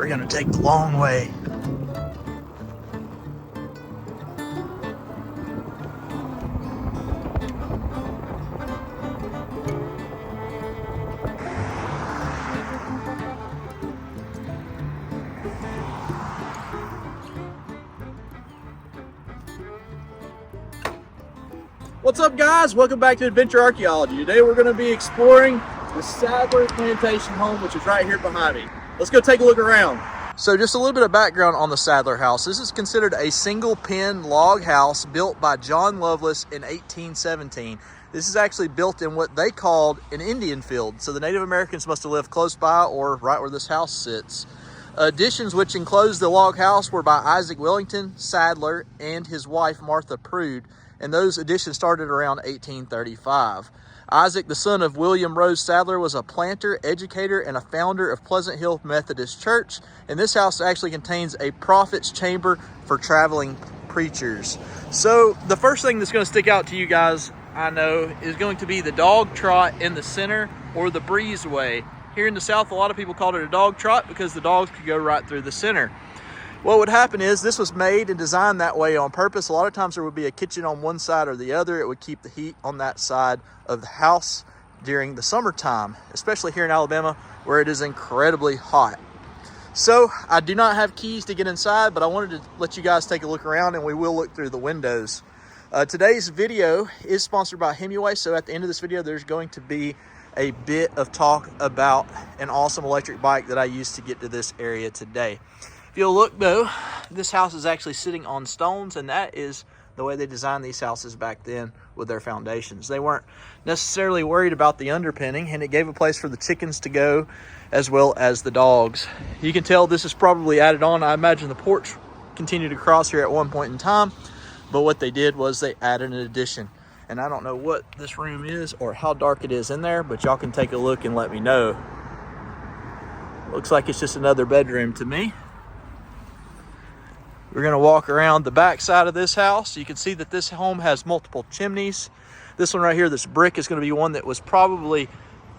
we're gonna take the long way. What's up, guys? Welcome back to Adventure Archaeology. Today we're going to be exploring the Sadler Plantation home, which is right here behind me. Let's go take a look around. So just a little bit of background on the Sadler house. This is considered a single pen log house built by John Lovelace in 1817. This is actually built in what they called an Indian field. So the Native Americans must have lived close by or right where this house sits. Additions which enclosed the log house were by Isaac Wellington Sadler and his wife Martha Prude, and those additions started around 1835. Isaac, the son of William Rose Sadler, was a planter, educator, and a founder of Pleasant Hill Methodist Church, and this house actually contains a prophet's chamber for traveling preachers. So the first thing that's going to stick out to you guys, I know, is going to be the dog trot in the center, or the breezeway. Here in the South, a lot of people called it a dog trot because the dogs could go right through the center. What would happen is this was made and designed that way on purpose. A lot of times there would be a kitchen on one side or the other. It would keep the heat on that side of the house during the summertime, especially here in Alabama where it is incredibly hot. So I do not have keys to get inside, but I wanted to let you guys take a look around, and we will look through the windows. Today's video is sponsored by Himiway, so at the end of this video there's going to be a bit of talk about an awesome electric bike that I used to get to this area today. If you'll look though, this house is actually sitting on stones, and that is the way they designed these houses back then with their foundations. They weren't necessarily worried about the underpinning, and it gave a place for the chickens to go as well as the dogs. You can tell this is probably added on. I imagine the porch continued to cross here at one point in time, but what they did was they added an addition. And I don't know what this room is or how dark it is in there, but y'all can take a look and let me know. Looks like it's just another bedroom to me. We're gonna walk around the back side of this house. You can see that this home has multiple chimneys. This one right here, this brick, is gonna be one that was probably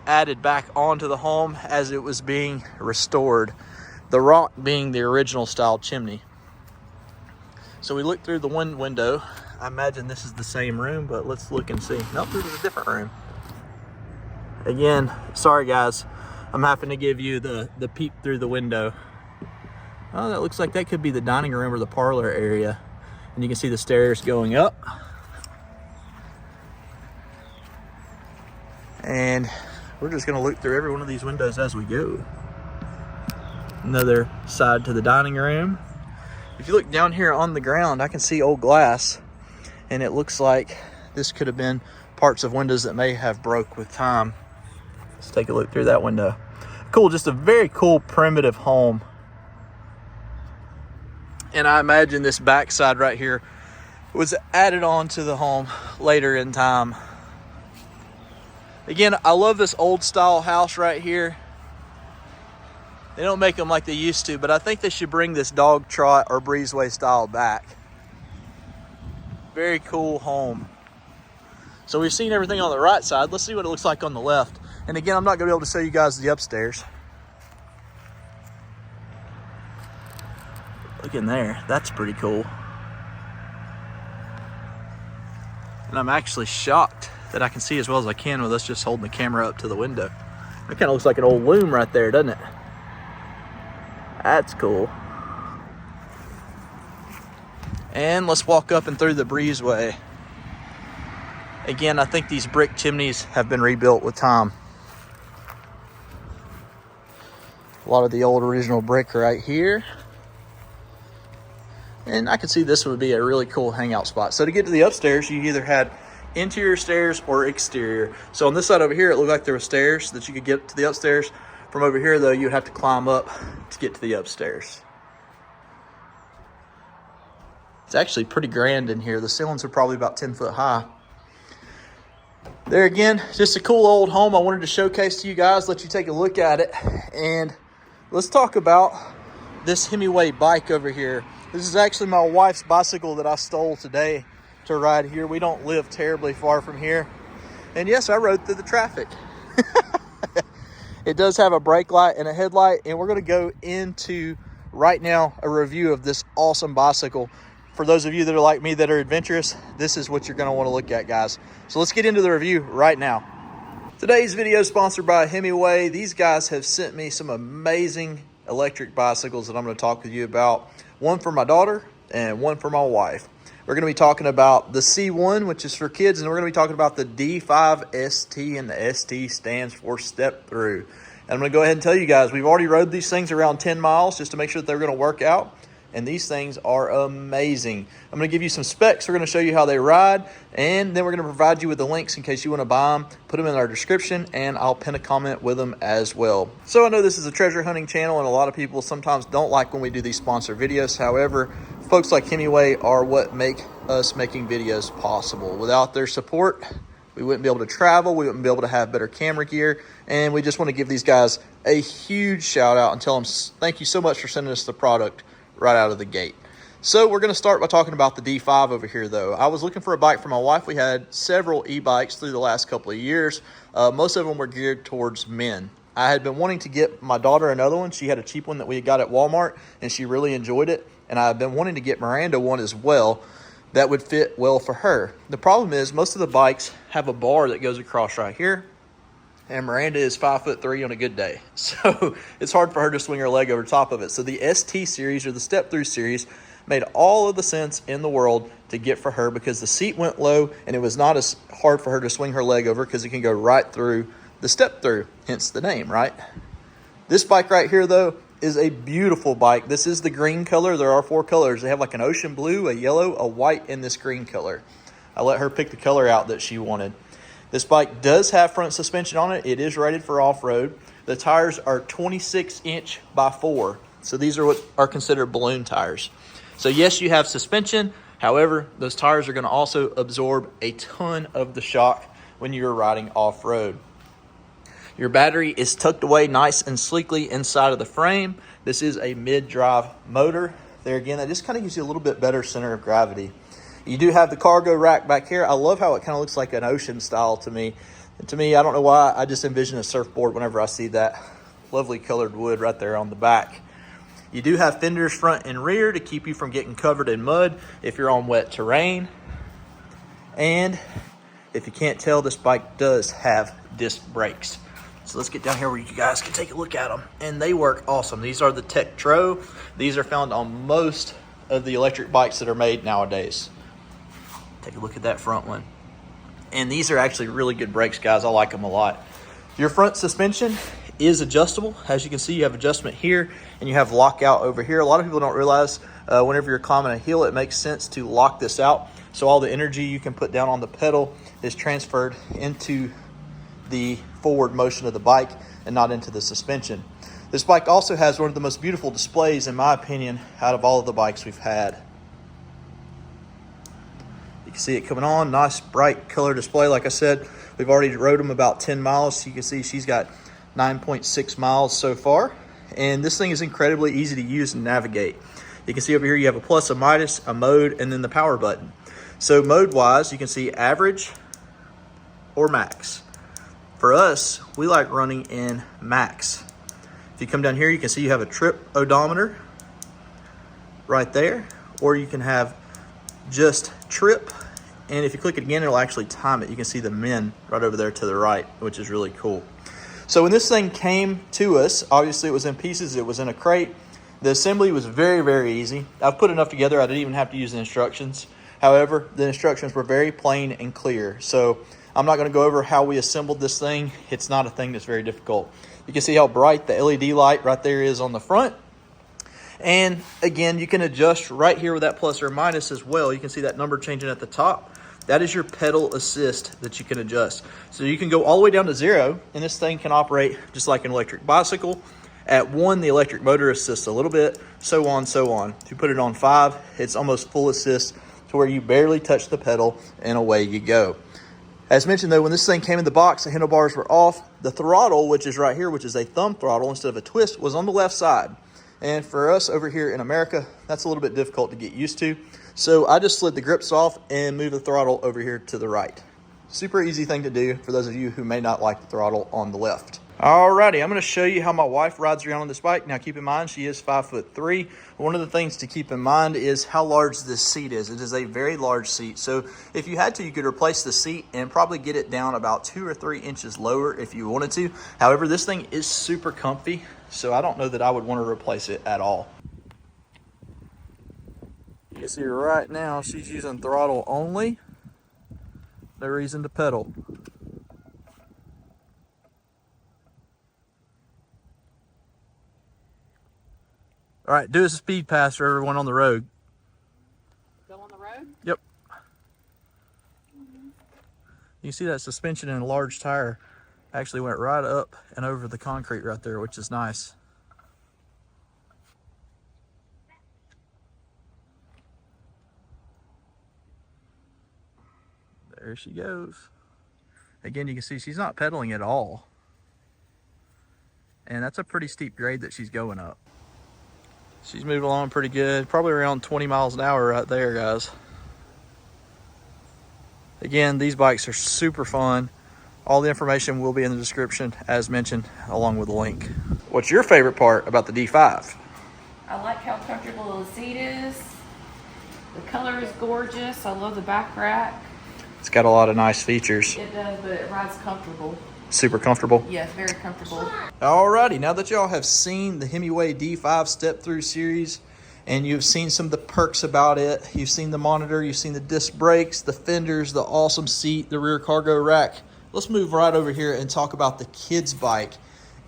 added back onto the home as it was being restored. The rock being the original style chimney. So we look through the one window. I imagine this is the same room, but let's look and see. Nope, this is a different room. Again, sorry guys, I'm having to give you the peep through the window. Oh, that looks like that could be the dining room or the parlor area. And you can see the stairs going up. And we're just gonna look through every one of these windows as we go. Another side to the dining room. If you look down here on the ground, I can see old glass. And it looks like this could have been parts of windows that may have broke with time. Let's take a look through that window. Cool, just a very cool primitive home. And I imagine this backside right here was added on to the home later in time. Again, I love this old style house right here. They don't make them like they used to, but I think they should bring this dog trot or breezeway style back. Very cool home. So we've seen everything on the right side. Let's see what it looks like on the left. And again, I'm not gonna be able to show you guys the upstairs. Look in there, that's pretty cool. And I'm actually shocked that I can see as well as I can with us just holding the camera up to the window. That kind of looks like an old loom right there, doesn't it? That's cool. And let's walk up and through the breezeway. Again, I think these brick chimneys have been rebuilt with time. A lot of the old original brick right here. And I can see this would be a really cool hangout spot. So to get to the upstairs, you either had interior stairs or exterior. So on this side over here, it looked like there were stairs that you could get to the upstairs. From over here though, you'd have to climb up to get to the upstairs. It's actually pretty grand in here. The ceilings are probably about 10 foot high. There again, just a cool old home I wanted to showcase to you guys, let you take a look at it. And let's talk about this Himiway bike over here. This is actually my wife's bicycle that I stole today to ride here. We don't live terribly far from here. And yes, I rode through the traffic. It does have a brake light and a headlight, and we're going to go into right now a review of this awesome bicycle. For those of you that are like me that are adventurous, this is what you're going to want to look at, guys. So let's get into the review right now. Today's video is sponsored by Himiway. These guys have sent me some amazing electric bicycles that I'm going to talk with you about. One for my daughter and one for my wife. We're going to be talking about the C1, which is for kids, and we're going to be talking about the D5st, and the ST stands for step through. And I'm going to go ahead and tell you guys, we've already rode these things around 10 miles just to make sure that they're going to work out. And these things are amazing. I'm going to give you some specs. We're going to show you how they ride, and then we're going to provide you with the links in case you want to buy them. Put them in our description, and I'll pin a comment with them as well. So I know this is a treasure hunting channel, and a lot of people sometimes don't like when we do these sponsored videos. However, folks like Himiway are what make us making videos possible. Without their support, we wouldn't be able to travel. We wouldn't be able to have better camera gear. And we just want to give these guys a huge shout out and tell them thank you so much for sending us the product right out of the gate. So we're going to start by talking about the D5 over here, though. I was looking for a bike for my wife. We had several e-bikes through the last couple of years. Most of them were geared towards men. I had been wanting to get my daughter another one. She had a cheap one that we got at Walmart, and she really enjoyed it. And I've been wanting to get Miranda one as well that would fit well for her. The problem is most of the bikes have a bar that goes across right here, and Miranda is 5'3" on a good day. So it's hard for her to swing her leg over top of it. So the ST series, or the step through series, made all of the sense in the world to get for her because the seat went low and it was not as hard for her to swing her leg over because it can go right through the step through, hence the name, right? This bike right here, though, is a beautiful bike. This is the green color. There are 4 colors. They have like an ocean blue, a yellow, a white, and this green color. I let her pick the color out that she wanted. This bike does have front suspension on it. It is rated for off-road. The tires are 26" by 4. So these are what are considered balloon tires. So yes, you have suspension. However, those tires are going to also absorb a ton of the shock when you're riding off-road. Your battery is tucked away nice and sleekly inside of the frame. This is a mid-drive motor. There again, that just kind of gives you a little bit better center of gravity. You do have the cargo rack back here. I love how it kind of looks like an ocean style to me. And to me, I don't know why, I just envision a surfboard whenever I see that lovely colored wood right there on the back. You do have fenders front and rear to keep you from getting covered in mud if you're on wet terrain. And if you can't tell, this bike does have disc brakes. So let's get down here where you guys can take a look at them. And they work awesome. These are the Tektro. These are found on most of the electric bikes that are made nowadays. Take a look at that front one. And these are actually really good brakes, guys. I like them a lot. Your front suspension is adjustable. As you can see, you have adjustment here and you have lockout over here. A lot of people don't realize whenever you're climbing a hill, it makes sense to lock this out. So all the energy you can put down on the pedal is transferred into the forward motion of the bike and not into the suspension. This bike also has one of the most beautiful displays, in my opinion, out of all of the bikes we've had. You can see it coming on, nice bright color display. Like I said, we've already rode them about 10 miles. So you can see she's got 9.6 miles so far. And this thing is incredibly easy to use and navigate. You can see over here you have a plus, a minus, a mode, and then the power button. So mode-wise, you can see average or max. For us, we like running in max. If you come down here, you can see you have a trip odometer right there, or you can have just trip. And if you click it again, it'll actually time it. You can see the min right over there to the right, which is really cool. So when this thing came to us, obviously it was in pieces, it was in a crate. The assembly was very, very easy. I've put enough together, I didn't even have to use the instructions. However, the instructions were very plain and clear. So I'm not going to go over how we assembled this thing. It's not a thing that's very difficult. You can see how bright the LED light right there is on the front. And again, you can adjust right here with that plus or minus as well. You can see that number changing at the top. That is your pedal assist that you can adjust. So you can go all the way down to 0, and this thing can operate just like an electric bicycle. At 1, the electric motor assists a little bit, so on, so on. If you put it on 5, it's almost full assist to where you barely touch the pedal and away you go. As mentioned though, when this thing came in the box, the handlebars were off. The throttle, which is right here, which is a thumb throttle instead of a twist, was on the left side. And for us over here in America, that's a little bit difficult to get used to. So I just slid the grips off and moved the throttle over here to the right. Super easy thing to do for those of you who may not like the throttle on the left. Alrighty, I'm going to show you how my wife rides around on this bike. Now keep in mind, she is 5'3". One of the things to keep in mind is how large this seat is. It is a very large seat. So if you had to, you could replace the seat and probably get it down about 2 or 3 inches lower if you wanted to. However, this thing is super comfy, so I don't know that I would want to replace it at all. You can see right now she's using throttle only. No reason to pedal. All right, do a speed pass for everyone on the road. Go on the road? Yep. You see that suspension in a large tire actually went right up and over the concrete right there, which is nice. There she goes. Again, you can see she's not pedaling at all. And that's a pretty steep grade that she's going up. She's moving along pretty good, probably around 20 miles an hour right there, guys. Again, these bikes are super fun. All the information will be in the description, as mentioned, along with the link. What's your favorite part about the D5? I like how comfortable the seat is. The color is gorgeous. I love the back rack. It's got a lot of nice features. It does, but it rides comfortable. Super comfortable. Yes, very comfortable. Alrighty, now that y'all have seen the Himiway D5 step-through series, and you've seen some of the perks about it, you've seen the monitor, you've seen the disc brakes, the fenders, the awesome seat, the rear cargo rack, let's move right over here and talk about the kids bike.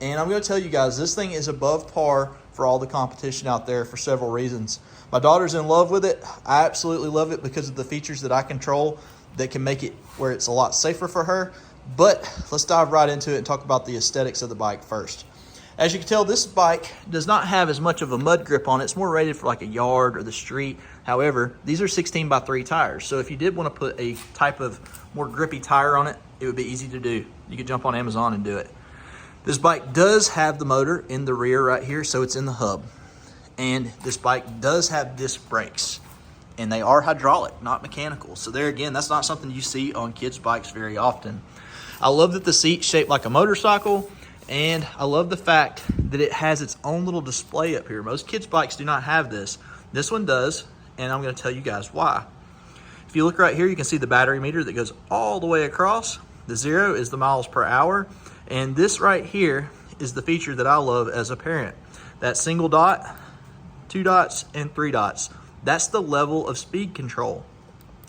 And I'm going to tell you guys, this thing is above par for all the competition out there for several reasons. My daughter's in love with it. I absolutely love it because of the features that I control that can make it where it's a lot safer for her. But let's dive right into it and talk about the aesthetics of the bike first. As you can tell, this bike does not have as much of a mud grip on it. It's more rated for like a yard or the street. However, these are 16x3 tires. So if you did want to put a type of more grippy tire on it, it would be easy to do. You could jump on Amazon and do it. This bike does have the motor in the rear right here, so it's in the hub. And this bike does have disc brakes. And they are hydraulic, not mechanical. So there again, that's not something you see on kids' bikes very often. I love that the seat's shaped like a motorcycle, and I love the fact that it has its own little display up here. Most kids' bikes do not have this. This one does, and I'm going to tell you guys why. If you look right here, you can see the battery meter that goes all the way across. The 0 is the miles per hour, and this right here is the feature that I love as a parent. That single dot, 2 dots, and 3 dots. That's the level of speed control.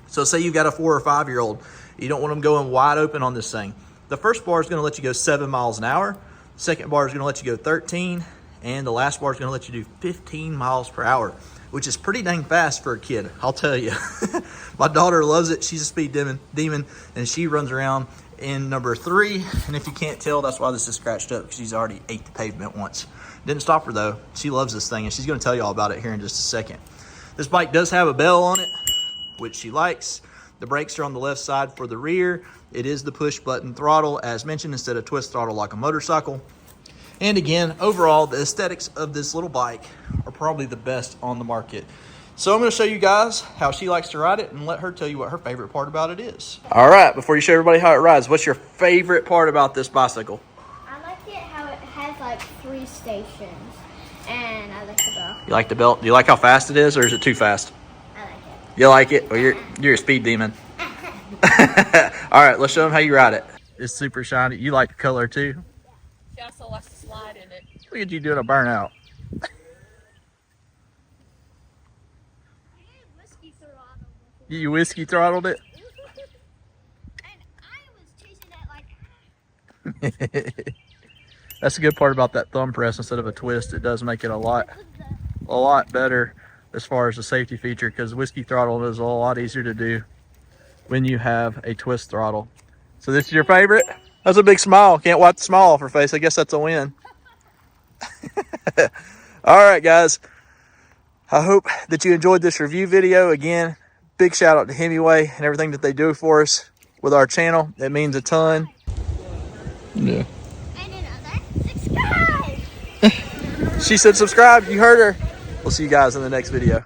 So say you've got a 4 or 5 year old, you don't want them going wide open on this thing. The first bar is going to let you go 7 miles an hour. The second bar is going to let you go 13. And the last bar is going to let you do 15 miles per hour, which is pretty dang fast for a kid, I'll tell you. My daughter loves it. She's a speed demon, and she runs around in number 3. And if you can't tell, that's why this is scratched up, because she's already ate the pavement once. Didn't stop her though. She loves this thing, and she's going to tell you all about it here in just a second. This bike does have a bell on it, which she likes. The brakes are on the left side for the rear. It is the push button throttle, as mentioned, instead of twist throttle like a motorcycle. And again, overall, the aesthetics of this little bike are probably the best on the market. So I'm going to show you guys how she likes to ride it and let her tell you what her favorite part about it is. All right, before you show everybody how it rides, what's your favorite part about this bicycle? I like it how it has like 3 stations, and I like the bell. You like the belt? Do you like how fast it is, or is it too fast? I like it. You like it? Well, you're a speed demon. All right, let's show them how you ride it. It's super shiny. You like the color too? She also likes to slide in it. Look at you doing a burnout. You whiskey throttled it? And I was chasing it like... That's the good part about that thumb press instead of a twist. It does make it a lot better as far as the safety feature, because whiskey throttle is a lot easier to do when you have a twist throttle. So this is your favorite? That's a big smile. Can't wipe the smile off her face. I guess that's a win. All right, guys. I hope that you enjoyed this review video. Again, big shout out to Himiway and everything that they do for us with our channel. It means a ton. Yeah. And another, subscribe! She said subscribe. You heard her. We'll see you guys in the next video.